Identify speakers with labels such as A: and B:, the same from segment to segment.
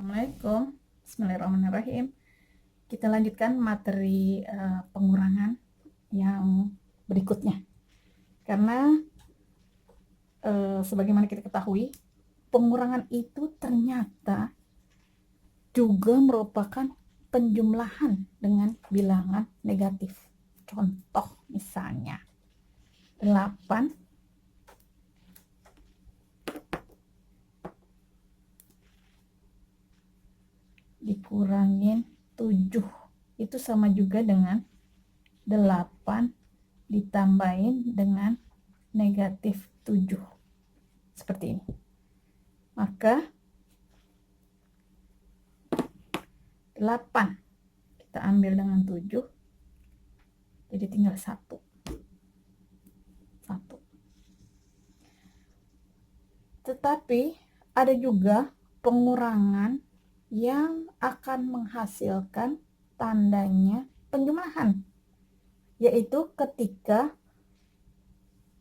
A: Assalamualaikum, Bismillahirrahmanirrahim. Kita lanjutkan materi pengurangan yang berikutnya. Karena sebagaimana kita ketahui, pengurangan itu ternyata juga merupakan penjumlahan dengan bilangan negatif. Contoh misalnya 8 dikurangin 7 itu sama juga dengan 8 ditambahin dengan negatif 7 seperti ini. Maka 8 kita ambil dengan 7, jadi tinggal 1. Tetapi ada juga pengurangan yang akan menghasilkan tandanya penjumlahan, yaitu ketika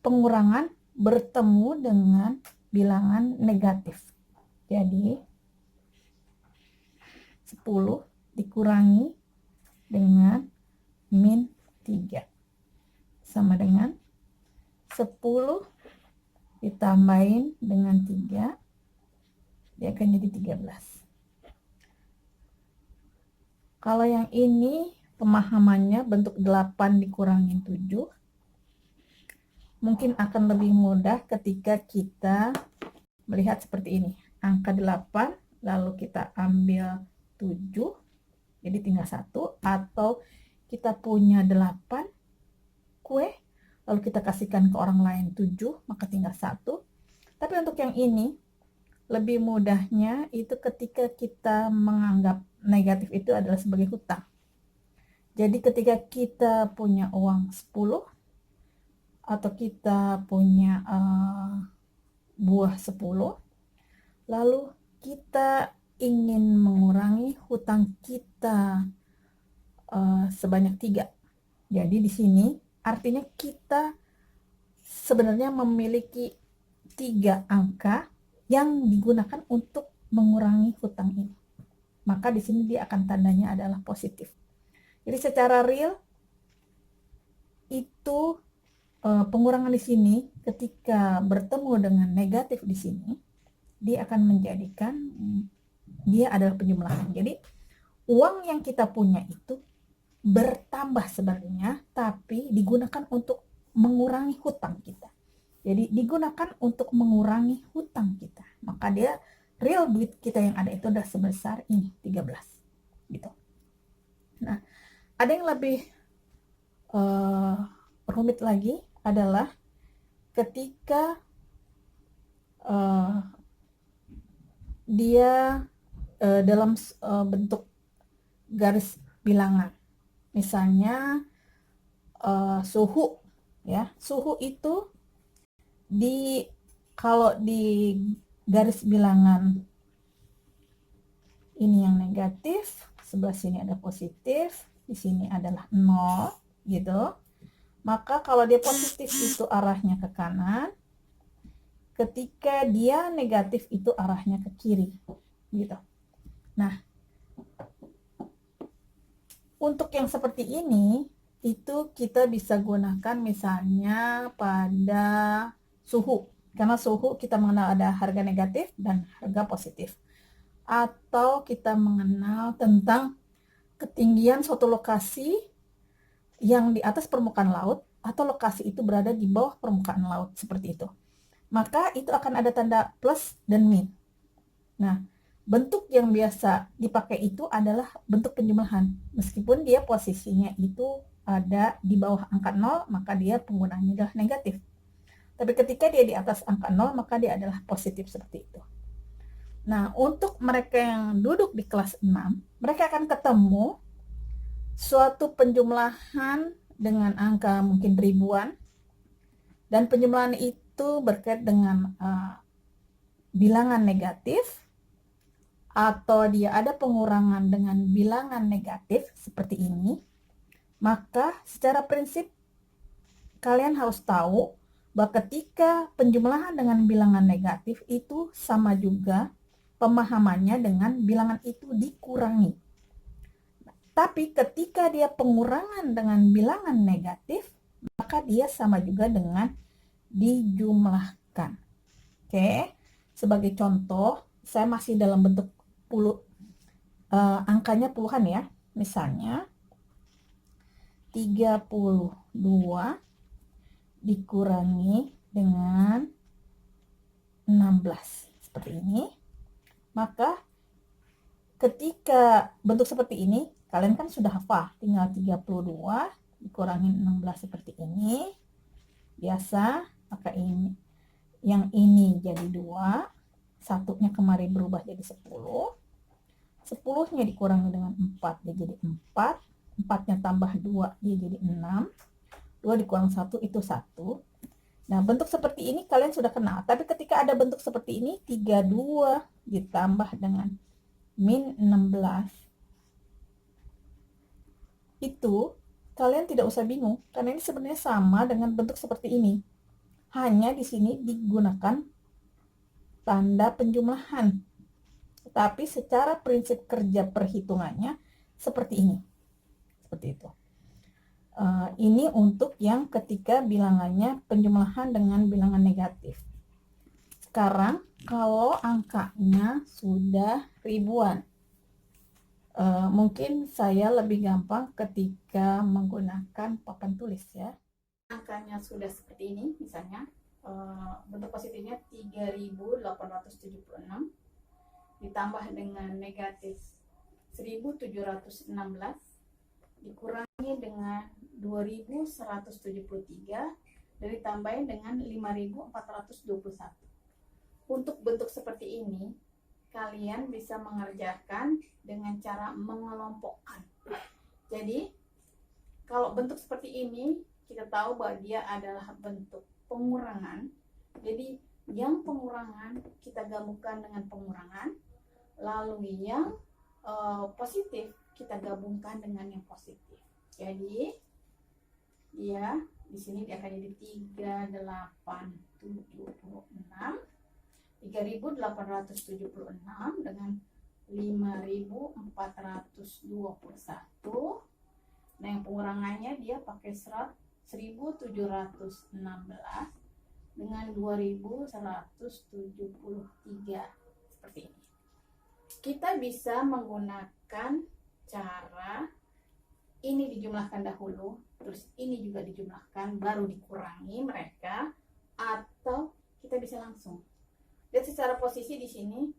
A: pengurangan bertemu dengan bilangan negatif. Jadi 10 dikurangi dengan min 3 sama dengan 10 ditambahin dengan 3, dia akan jadi 13. Kalau yang ini pemahamannya bentuk 8 dikurangin 7, mungkin akan lebih mudah ketika kita melihat seperti ini. Angka 8, lalu kita ambil 7, jadi tinggal 1. Atau kita punya 8 kue, lalu kita kasihkan ke orang lain 7, maka tinggal 1. Tapi untuk yang ini, lebih mudahnya itu ketika kita menganggap negatif itu adalah sebagai hutang. Jadi ketika kita punya uang 10 atau kita punya buah 10, lalu kita ingin mengurangi hutang kita sebanyak 3. Jadi di sini artinya kita sebenarnya memiliki 3 angka yang digunakan untuk mengurangi hutang ini. Maka di sini dia akan tandanya adalah positif. Jadi secara real itu pengurangan di sini ketika bertemu dengan negatif di sini, dia akan menjadikan dia adalah penjumlahan. Jadi uang yang kita punya itu bertambah sebenarnya, tapi digunakan untuk mengurangi hutang kita. Jadi digunakan untuk mengurangi hutang kita. Maka dia real duit kita yang ada itu udah sebesar ini 13 gitu. Nah, ada yang lebih rumit lagi adalah ketika dia dalam bentuk garis bilangan. Misalnya suhu ya. Suhu itu kalau di garis bilangan ini yang negatif, sebelah sini ada positif, di sini adalah 0 gitu. Maka kalau dia positif itu arahnya ke kanan, ketika dia negatif itu arahnya ke kiri gitu. Nah, untuk yang seperti ini itu kita bisa gunakan misalnya pada suhu, karena suhu kita mengenal ada harga negatif dan harga positif. Atau kita mengenal tentang ketinggian suatu lokasi yang di atas permukaan laut atau lokasi itu berada di bawah permukaan laut, seperti itu. Maka itu akan ada tanda plus dan min. Nah, bentuk yang biasa dipakai itu adalah bentuk penjumlahan. Meskipun dia posisinya itu ada di bawah angka 0, maka dia penggunaannya adalah negatif. Tapi ketika dia di atas angka 0, maka dia adalah positif seperti itu. Nah, untuk mereka yang duduk di kelas 6, mereka akan ketemu suatu penjumlahan dengan angka mungkin ribuan, dan penjumlahan itu berkait dengan bilangan negatif, atau dia ada pengurangan dengan bilangan negatif seperti ini. Maka secara prinsip kalian harus tahu bahwa ketika penjumlahan dengan bilangan negatif itu sama juga pemahamannya dengan bilangan itu dikurangi. Tapi ketika dia pengurangan dengan bilangan negatif, maka dia sama juga dengan dijumlahkan. Oke, sebagai contoh, saya masih dalam bentuk angkanya puluhan ya. Misalnya 32 dikurangi dengan 16 seperti ini. Maka ketika bentuk seperti ini, kalian kan sudah hafal, tinggal 32 dikurangi 16 seperti ini. Biasa, maka ini yang ini jadi 2, satunya kemarin berubah jadi 10. 10-nya dikurangi dengan 4, dia jadi 4. 4-nya tambah 2, dia jadi 6. 2 dikurang 1 itu 1. Nah, bentuk seperti ini kalian sudah kenal. Tapi ketika ada bentuk seperti ini, 32 ditambah dengan min 16. Itu kalian tidak usah bingung, karena ini sebenarnya sama dengan bentuk seperti ini. Hanya di sini digunakan tanda penjumlahan. Tetapi secara prinsip kerja perhitungannya seperti ini. Seperti itu. Ini untuk yang ketika bilangannya penjumlahan dengan bilangan negatif. Sekarang kalau angkanya sudah ribuan, mungkin saya lebih gampang ketika menggunakan papan tulis ya. Angkanya sudah seperti ini, misalnya bentuk positifnya 3876 ditambah dengan negatif 1716 dikurangi dengan 2173 dan ditambahin dengan 5421. Untuk bentuk seperti ini, kalian bisa mengerjakan dengan cara mengelompokkan. Jadi, kalau bentuk seperti ini, kita tahu bahwa dia adalah bentuk pengurangan. Jadi, yang pengurangan kita gabungkan dengan pengurangan, lalu yang positif kita gabungkan dengan yang positif. Jadi, dia di sini dia akan jadi 3876 dengan 5421. Nah, yang pengurangannya dia pakai 1716 dengan 2173 seperti ini. Kita bisa menggunakan cara ini dijumlahkan dahulu, terus ini juga dijumlahkan, baru dikurangi mereka, atau kita bisa langsung. Lihat secara posisi di sini,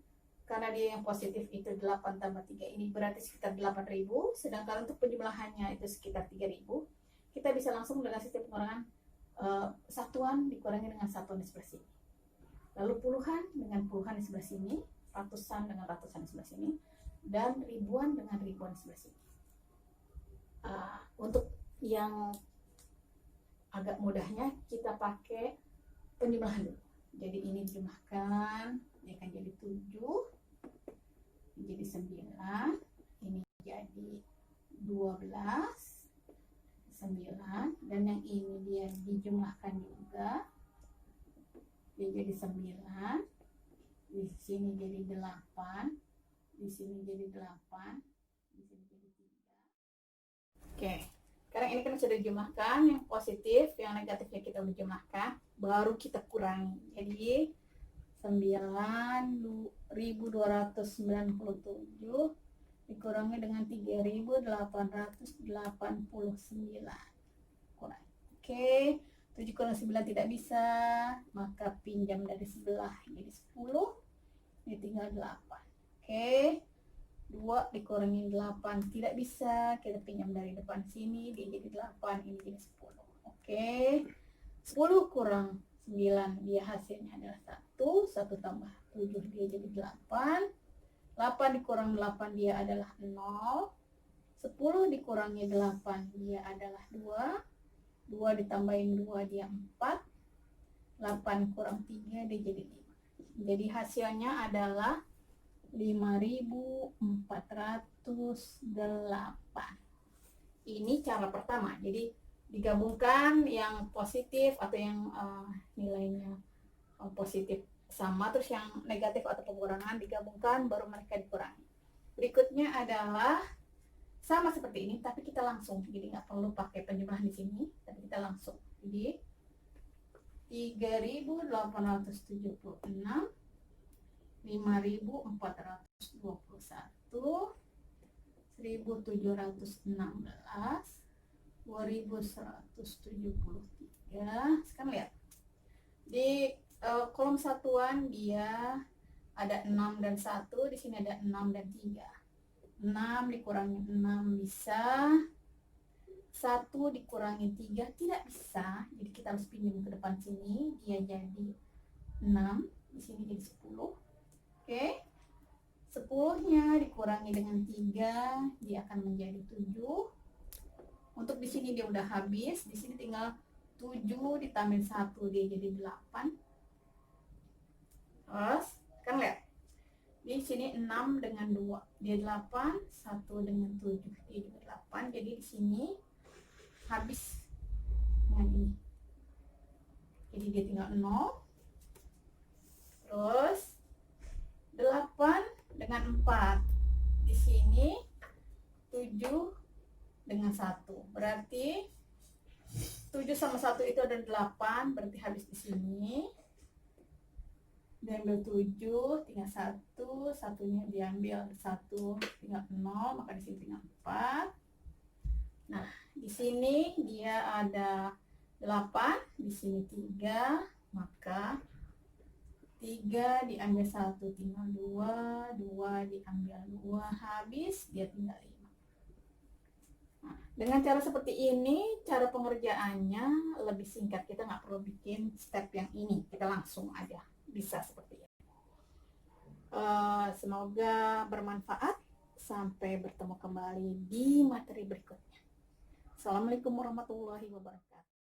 A: karena dia yang positif itu 8 tambah 3, ini berarti sekitar 8.000, sedangkan untuk penjumlahannya itu sekitar 3.000. Kita bisa langsung dengan sistem pengurangan satuan dikurangi dengan satuan di sebelah sini. Lalu puluhan dengan puluhan di sebelah sini, ratusan dengan ratusan di sebelah sini, dan ribuan dengan ribuan di sebelah sini. Untuk yang agak mudahnya kita pakai penjumlahan dulu. Jadi ini dijumlahkan, dia akan jadi 7, ini jadi 9, ini jadi 12, 9, dan yang ini dia dijumlahkan juga, dia jadi 9, di sini jadi 8, di sini jadi 8, di sini jadi 3. Oke, sekarang ini kan sudah dijumlahkan, yang positif, yang negatifnya kita udah jumlahkan, baru kita kurangi. Jadi 9.297 dikurangi dengan 3.889 kurang. Oke, 7 kurang 9 tidak bisa, maka pinjam dari sebelah jadi 10, ini tinggal 8. Oke, 2 dikurangi 8 tidak bisa, kita pinjam dari depan sini, dia jadi 8, ini jadi 10. Oke, 10 kurang 9 dia hasilnya adalah 1, 1 tambah 7 dia jadi 8, 8 dikurang 8 dia adalah 0, 10 dikurangi 8 dia adalah 2, 2 ditambahin 2 dia 4, 8 kurang 3 dia jadi 5. Jadi hasilnya adalah 5.408. Ini cara pertama. Jadi digabungkan yang positif atau yang nilainya positif sama, terus yang negatif atau pengurangan digabungkan, baru mereka dikurangi. Berikutnya adalah sama seperti ini, tapi kita langsung, jadi nggak perlu pakai penjumlahan di sini, tapi kita langsung. Jadi 3.876, 5.421, 1.716, 2.173. Sekarang lihat di kolom satuan dia ada 6 dan 1, di sini ada 6 dan 3. 6 dikurangi 6 bisa, 1 dikurangi 3 tidak bisa, jadi kita harus pinjam ke depan sini, dia jadi 6, di sini jadi 10. Oke, 10-nya dikurangi dengan 3, dia akan menjadi 7. Untuk di sini dia udah habis, di sini tinggal 7 ditambah 1, dia jadi 8. Terus kan lihat, di sini 6 dengan 2 dia 8, 1 dengan 7 dia juga 8, jadi di sini habis dengan ini, jadi dia tinggal 0. Terus 8 dengan 4, di sini 7 dengan 1, berarti 7 sama 1 itu ada 8, berarti habis di sini. Diambil 7, tinggal 1, satunya diambil 1, tinggal 0, maka di sini tinggal 4. Nah, di sini dia ada 8, di sini 3, maka 3 diambil 1 tinggal 2, 2 diambil 2 habis, dia tinggal 5. Nah, dengan cara seperti ini, cara pengerjaannya lebih singkat, kita nggak perlu bikin step yang ini, kita langsung aja bisa seperti ini. Semoga bermanfaat. Sampai bertemu kembali di materi berikutnya. Assalamualaikum warahmatullahi wabarakatuh.